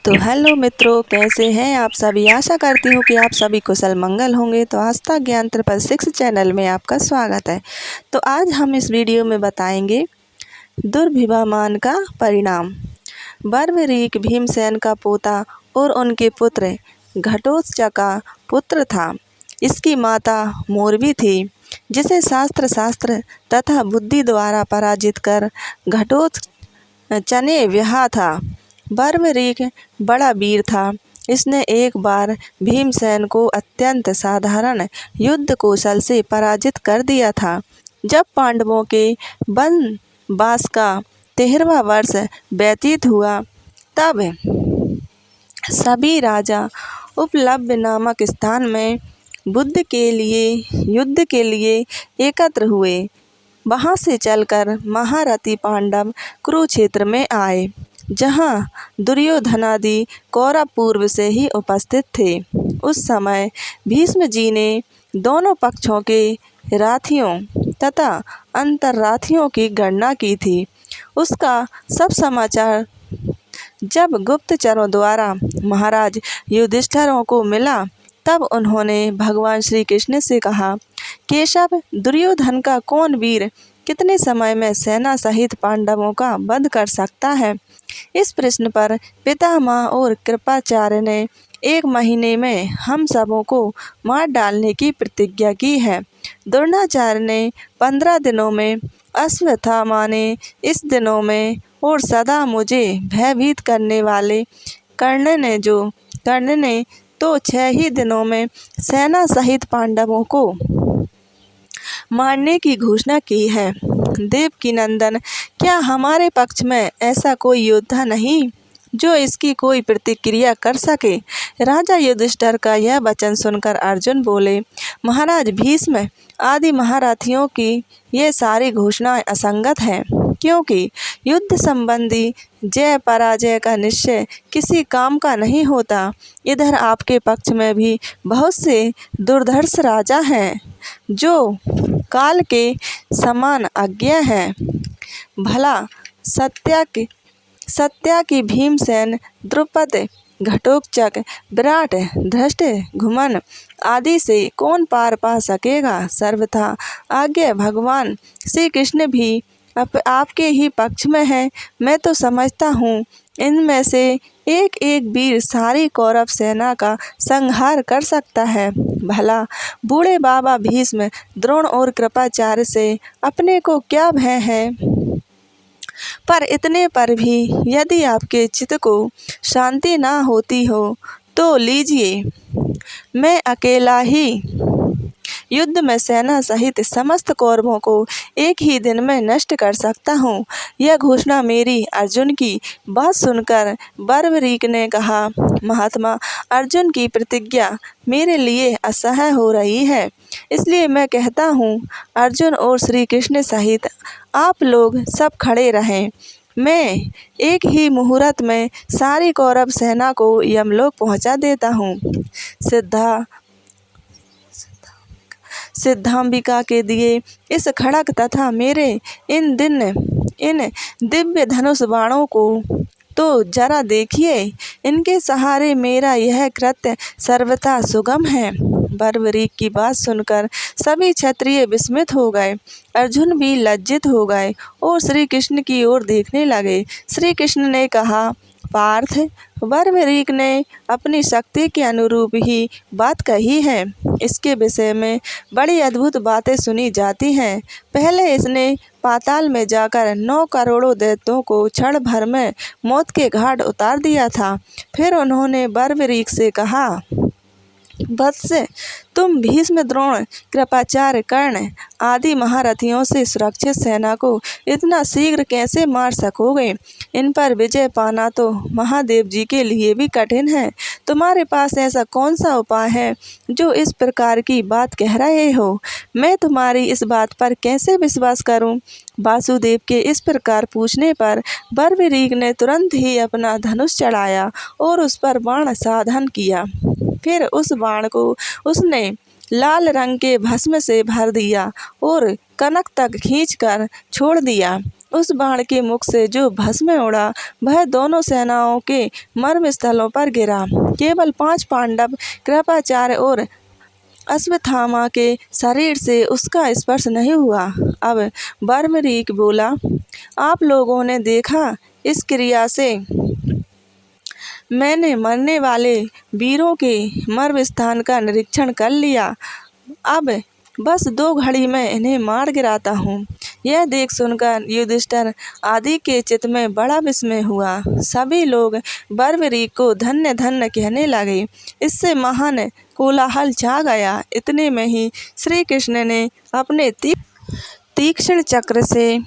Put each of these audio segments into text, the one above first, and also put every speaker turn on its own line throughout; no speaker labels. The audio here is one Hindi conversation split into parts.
तो हेलो मित्रों, कैसे हैं आप सभी। आशा करती हूँ कि आप सभी कुशल मंगल होंगे। तो आस्था ज्ञान त्रिपल 6 चैनल में आपका स्वागत है। तो आज हम इस वीडियो में बताएंगे दुर्भिवामान का परिणाम। बर्बरीक भीमसेन का पोता और उनके पुत्र घटोत्कच का पुत्र था। इसकी माता मोरवी थी, जिसे शास्त्र तथा बुद्धि द्वारा पराजित कर घटोत्कच ने ब्याहा था। बर्बरीक बड़ा वीर था। इसने एक बार भीमसेन को अत्यंत साधारण युद्ध कौशल से पराजित कर दिया था। जब पांडवों के वनवास का 13वां वर्ष व्यतीत हुआ, तब सभी राजा उपलब्ध नामक स्थान में युद्ध के लिए एकत्र हुए। वहां से चलकर महारथी पांडव कुरुक्षेत्र में आए, जहां दुर्योधनादि कौरव पूर्व से ही उपस्थित थे। उस समय भीष्म जी ने दोनों पक्षों के राथियों तथा अंतर्राथियों की गणना की थी। उसका सब समाचार जब गुप्तचरों द्वारा महाराज युधिष्ठिर को मिला, तब उन्होंने भगवान श्री कृष्ण से कहा, केशव, दुर्योधन का कौन वीर कितने समय में सेना सहित पांडवों का वध कर सकता है? इस प्रश्न पर पितामह और कृपाचार्य ने 1 महीने में हम सबों को मार डालने की प्रतिज्ञा की है। द्रोणाचार्य ने 15 दिनों में, अश्वत्थामा ने इस दिनों में, और सदा मुझे भयभीत करने वाले कर्ण ने तो 6 ही दिनों में सेना सहित पांडवों को मारने की घोषणा की है। देवकीनंदन, क्या हमारे पक्ष में ऐसा कोई योद्धा नहीं जो इसकी कोई प्रतिक्रिया कर सके? राजा युधिष्ठिर का यह वचन सुनकर अर्जुन बोले, महाराज भीष्म आदि महारथियों की ये सारी घोषणाएं असंगत हैं, क्योंकि युद्ध संबंधी जय पराजय का निश्चय किसी काम का नहीं होता। इधर आपके पक्ष में भी बहुत से दुर्धर्ष राजा हैं, जो काल के समान अज्ञ हैं। भला सत्या की भीमसेन, द्रुपद, घटोत्कच, विराट, धृष्टद्युम्न आदि से कौन पार पा सकेगा? सर्वथा आज्ञा भगवान श्री कृष्ण भी आपके ही पक्ष में है। मैं तो समझता हूँ इनमें से एक एक वीर सारी कौरव सेना का संहार कर सकता है। भला बूढ़े बाबा भीष्म, द्रोण और कृपाचार्य से अपने को क्या भय है? पर इतने पर भी यदि आपके चित्त को शांति ना होती हो, तो लीजिए, मैं अकेला ही युद्ध में सेना सहित समस्त कौरवों को एक ही दिन में नष्ट कर सकता हूँ। यह घोषणा मेरी अर्जुन की बात सुनकर बर्बरीक ने कहा, महात्मा, अर्जुन की प्रतिज्ञा मेरे लिए असह्य हो रही है। इसलिए मैं कहता हूँ, अर्जुन और श्री कृष्ण सहित आप लोग सब खड़े रहें। मैं एक ही मुहूर्त में सारी कौरव सेना को यमलोक पहुँचा देता हूँ। सिद्धांबिका के दिए इस खड़ग तथा मेरे इन दिव्य धनुष बाणों को तो जरा देखिए। इनके सहारे मेरा यह कृत्य सर्वथा सुगम है। बर्बरीक की बात सुनकर सभी क्षत्रिय विस्मित हो गए। अर्जुन भी लज्जित हो गए और श्री कृष्ण की ओर देखने लगे। श्री कृष्ण ने कहा, पार्थ, बर्बरीक ने अपनी शक्ति के अनुरूप ही बात कही है। इसके विषय में बड़ी अद्भुत बातें सुनी जाती हैं। पहले इसने पाताल में जाकर 9 करोड़ों दैत्यों को क्षण भर में मौत के घाट उतार दिया था। फिर उन्होंने बर्बरीक से कहा, वत्स, तुम भीष्म, द्रोण, कृपाचार्य, कर्ण आदि महारथियों से सुरक्षित सेना को इतना शीघ्र कैसे मार सकोगे? इन पर विजय पाना तो महादेव जी के लिए भी कठिन है। तुम्हारे पास ऐसा कौन सा उपाय है जो इस प्रकार की बात कह रहे हो? मैं तुम्हारी इस बात पर कैसे विश्वास करूं? वासुदेव के इस प्रकार पूछने पर बर्बरीक ने तुरंत ही अपना धनुष चढ़ाया और उस पर बाण साधन किया। फिर उस बाण को उसने लाल रंग के भस्म से भर दिया और कनक तक खींचकर छोड़ दिया। उस बाण के मुख से जो भस्म उड़ा वह दोनों सेनाओं के मर्म स्थलों पर गिरा। केवल 5 पांडव, कृपाचार्य और अश्वत्थामा के शरीर से उसका स्पर्श नहीं हुआ। अब बर्बरीक बोला, आप लोगों ने देखा, इस क्रिया से मैंने मरने वाले वीरों के मर्म स्थान का निरीक्षण कर लिया। अब बस 2 घड़ी में इन्हें मार गिराता हूँ। यह देख सुनकर युधिष्ठिर आदि के चित्त में बड़ा विस्मय हुआ। सभी लोग बर्बरीक को धन्य धन्य कहने लगे। इससे महान कोलाहल छा गया। इतने में ही श्री कृष्ण ने अपने तीक्ष्ण चक्र से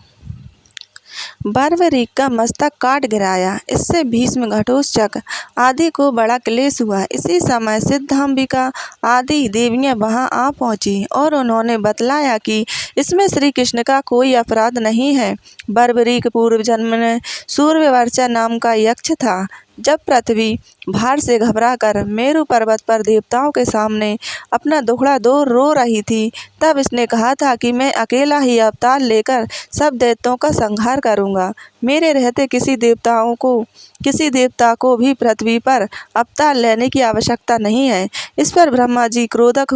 बर्बरीक का मस्तक काट गिराया। इससे भीष्म, घटोत्कच आदि को बड़ा क्लेश हुआ। इसी समय सिद्धांबिका आदि देवियां वहां आ पहुंची और उन्होंने बतलाया कि इसमें श्री कृष्ण का कोई अपराध नहीं है। बर्बरीक पूर्व जन्म में सूर्यवर्चा नाम का यक्ष था। जब पृथ्वी भार से घबराकर मेरु पर्वत पर देवताओं के सामने अपना दुखड़ा दो रो रही थी, तब इसने कहा था कि मैं अकेला ही अवतार लेकर सब दैत्यों का संहार करूंगा। मेरे रहते किसी देवता को भी पृथ्वी पर अवतार लेने की आवश्यकता नहीं है। इस पर ब्रह्मा जी क्रोधित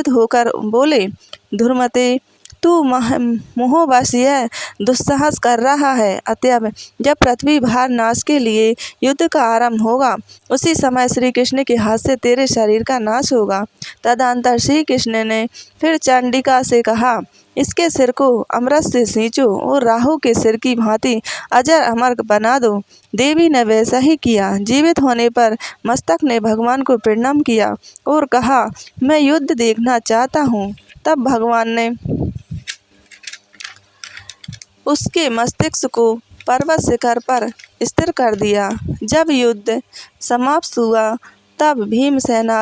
होकर बोले, धुर्मते, तू मोहवश यह दुस्साहस कर रहा है। अतएव जब पृथ्वी भार नाश के लिए युद्ध का आरंभ होगा, उसी समय श्री कृष्ण के हाथ से तेरे शरीर का नाश होगा। तदनंतर श्री कृष्ण ने फिर चंडिका से कहा, इसके सिर को अमृत से सींचो और राहु के सिर की भांति अजर अमर बना दो। देवी ने वैसा ही किया। जीवित होने पर मस्तक ने भगवान को प्रणाम किया और कहा, मैं युद्ध देखना चाहता हूँ। तब भगवान ने उसके मस्तिष्क को पर्वत शिखर पर स्थिर कर दिया। जब युद्ध समाप्त हुआ, तब भीमसेना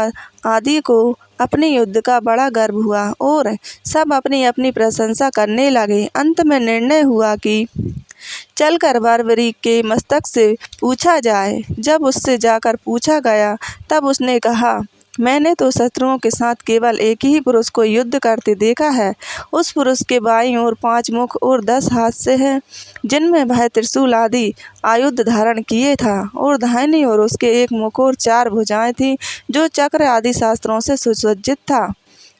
आदि को अपने युद्ध का बड़ा गर्व हुआ और सब अपनी अपनी प्रशंसा करने लगे। अंत में निर्णय हुआ कि चलकर बर्बरीक के मस्तक से पूछा जाए। जब उससे जाकर पूछा गया, तब उसने कहा, मैंने तो शत्रुओं के साथ केवल एक ही पुरुष को युद्ध करते देखा है। उस पुरुष के बाईं ओर 5 मुख और 10 हाथ से है, जिनमें वह त्रिशूल आदि आयुध धारण किए था, और दाहिनी ओर उसके 1 मुख और 4 भुजाएं थीं, जो चक्र आदि शास्त्रों से सुसज्जित था।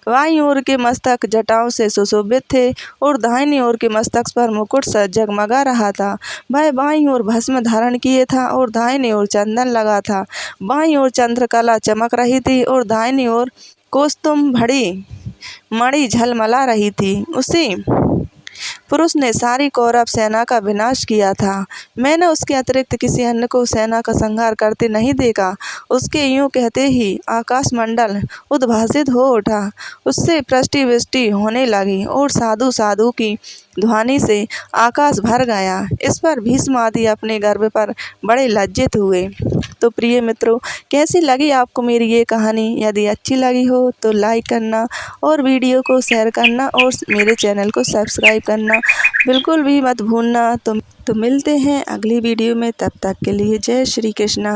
बाईं ओर के मस्तक जटाओं से सुशोभित थे और दाहिनी ओर के मस्तक पर मुकुट सा जगमगा रहा था। वह बाईं ओर भस्म धारण किए था और दाहिनी ओर चंदन लगा था। बाईं ओर चंद्रकला चमक रही थी और दाहिनी ओर कौस्तुभ मणि झलमला रही थी। उसी पुरुष ने सारी कौरव सेना का विनाश किया था। मैंने उसके अतिरिक्त किसी अन्य को सेना का संहार करते नहीं देखा। उसके यूं कहते ही आकाशमंडल उद्भासित हो उठा। उससे पृष्टि वृष्टि होने लगी और साधु साधु की ध्वनि से आकाश भर गया। इस पर भीष्म आदि अपने गर्व पर बड़े लज्जित हुए। तो प्रिय मित्रों, कैसी लगी आपको मेरी ये कहानी? यदि अच्छी लगी हो तो लाइक करना और वीडियो को शेयर करना और मेरे चैनल को सब्सक्राइब करना बिल्कुल भी मत भूलना। तो मिलते हैं अगली वीडियो में। तब तक के लिए जय श्री कृष्णा।